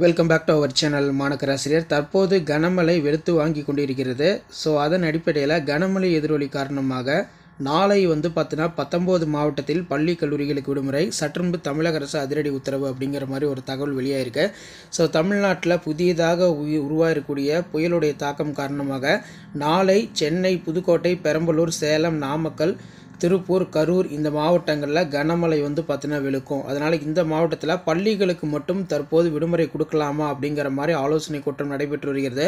Welcome back to our channel மாணக்கராசிரியர். தற்போது கனமழை வெளுத்து வாங்கி கொண்டிருக்கிறது. ஸோ அதன் அடிப்படையில் கனமழை எதிரொலி காரணமாக நாளை பார்த்தீங்கன்னா 19 மாவட்டத்தில் பள்ளி கல்லூரிகளுக்கு விடுமுறை. சற்றுமுன்பு தமிழக அரசு அதிரடி உத்தரவு அப்படிங்கிற மாதிரி ஒரு தகவல் வெளியாயிருக்கு. ஸோ தமிழ்நாட்டில் புதியதாக உருவாகக்கூடிய புயலுடைய தாக்கம் காரணமாக நாளை சென்னை, புதுக்கோட்டை, பெரம்பலூர், சேலம், நாமக்கல், திருப்பூர், கரூர் இந்த மாவட்டங்களில் கனமழை பார்த்தீங்கன்னா விழுக்கும். அதனால் இந்த மாவட்டத்தில் பள்ளிகளுக்கு மட்டும் தற்போது விடுமுறை கொடுக்கலாமா அப்படிங்கிற மாதிரி ஆலோசனை கூட்டம் நடைபெற்று வருகிறது.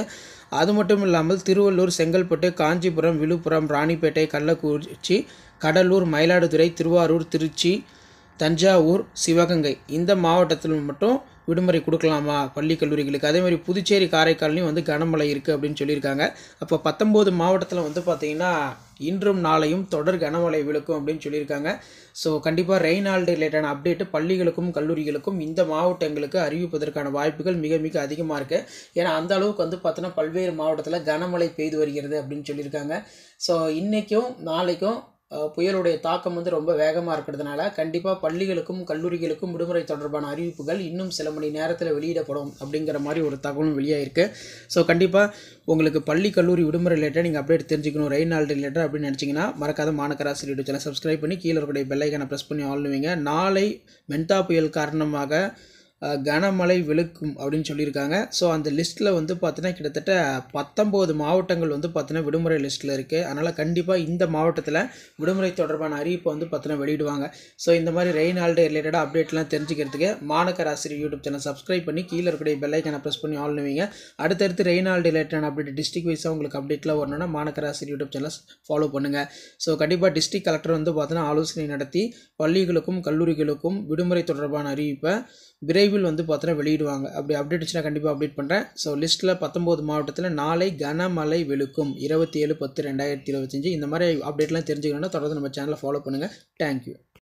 அது மட்டும் இல்லாமல் திருவள்ளூர், செங்கல்பட்டு, காஞ்சிபுரம், விழுப்புரம், ராணிப்பேட்டை, கள்ளக்குறிச்சி, கடலூர், மயிலாடுதுறை, திருவாரூர், திருச்சி, தஞ்சாவூர், சிவகங்கை இந்த மாவட்டத்தில் மட்டும் விடுமுறை கொடுக்கலாமா பள்ளி கல்லூரிகளுக்கு. அதே மாதிரி புதுச்சேரி, காரைக்கால்லையும் கனமழை இருக்குது அப்படின்னு சொல்லியிருக்காங்க. அப்போ 19 மாவட்டத்தில் பார்த்திங்கன்னா இன்றும் நாளையும் தொடர் கனமழை விழுக்கும் அப்படின்னு சொல்லியிருக்காங்க. ஸோ கண்டிப்பாக ரெய்னால்டு ரிலேட்டான அப்டேட்டு பள்ளிகளுக்கும் கல்லூரிகளுக்கும் இந்த மாவட்டங்களுக்கு அறிவிப்பதற்கான வாய்ப்புகள் மிக மிக அதிகமாக இருக்குது. ஏன்னா அந்த அளவுக்கு பார்த்தோன்னா பல்வேறு மாவட்டத்தில் கனமழை பெய்து வருகிறது அப்படின்னு சொல்லியிருக்காங்க. ஸோ இன்றைக்கும் நாளைக்கும் புயலுடைய தாக்கம் ரொம்ப வேகமாக இருக்கிறதுனால கண்டிப்பாக பள்ளிகளுக்கும் கல்லூரிகளுக்கும் விடுமுறை தொடர்பான அறிவிப்புகள் இன்னும் சில மணி நேரத்தில் வெளியிடப்படும் அப்படிங்கிற மாதிரி ஒரு தகவலும் வெளியாகிருக்கு. ஸோ கண்டிப்பாக உங்களுக்கு பள்ளி கல்லூரி விடுமுறை ரிலேட்டட் நீங்கள் அப்டேட் தெரிஞ்சுக்கணும், ரெய்னால்டு ரிலேட்டட் அப்படின்னு நினச்சிங்கன்னா மறக்காத மாணக்கராசி யூடியூப் சேனல் சப்ஸ்கிரைப் பண்ணி கீழே இருக்கக்கூடிய பெல் ஐக்கானை ப்ரெஸ் பண்ணி ஆளுவீங்க. நாளை மென்தா புயல் காரணமாக கனமழை விழுக்கும் அப்படின்னு சொல்லியிருக்காங்க. ஸோ அந்த லிஸ்ட்டில் பார்த்தீங்கன்னா கிட்டத்தட்ட 19 மாவட்டங்கள் பார்த்தீங்கன்னா விடுமுறை லிஸ்ட்டில் இருக்குது. அதனால் கண்டிப்பாக இந்த மாவட்டத்தில் விடுமுறை தொடர்பான அறிவிப்பை பார்த்தீங்கன்னா வெளியிடுவாங்க. ஸோ இந்த மாதிரி ரெய்னால்டு ரிலேட்டடாக அப்டேட்லாம் தெரிஞ்சுக்கிறதுக்கு மாணக்கராசிரியர் யூடியூப் சேனல் சப்ஸ்கிரைப் பண்ணி கீழே இருக்கக்கூடிய பெல் ஐக்கானை ப்ரெஸ் பண்ணி ஆளுவீங்க. அடுத்தடுத்து ரெய்னால்டு ரிலேட்டடான அப்டேட் டிஸ்ட்ரிக்ட் வைஸாக உங்களுக்கு அப்டேட்லாம் வரணும்னா மாணக்கராசிரியர் யூடியூப் சேனல் ஃபாலோ பண்ணுங்கள். ஸோ கண்டிப்பாக டிஸ்ட்ரிக்ட் கலெக்டர் பார்த்தீங்கன்னா ஆலோசனை நடத்தி பள்ளிகளுக்கும் கல்லூரிகளுக்கும் விடுமுறை தொடர்பான அறிவிப்பை விரைவில் பார்த்தீங்கன்னா வெளியிடுவாங்க. அப்படி அப்டேட் வச்சுன்னா கண்டிப்பாக அப்டேட் பண்ணுறேன். ஸோ லிஸ்ட்டில் 19 மாவட்டத்தில் நாளை கனமழை விழுக்கும் 27/10/2025 இந்த மாதிரி அப்டேட்லாம் தெரிஞ்சுக்கணும்னா தொடர்ந்து நம்ம சேனலை ஃபாலோ பண்ணுங்கள். தேங்க்யூ.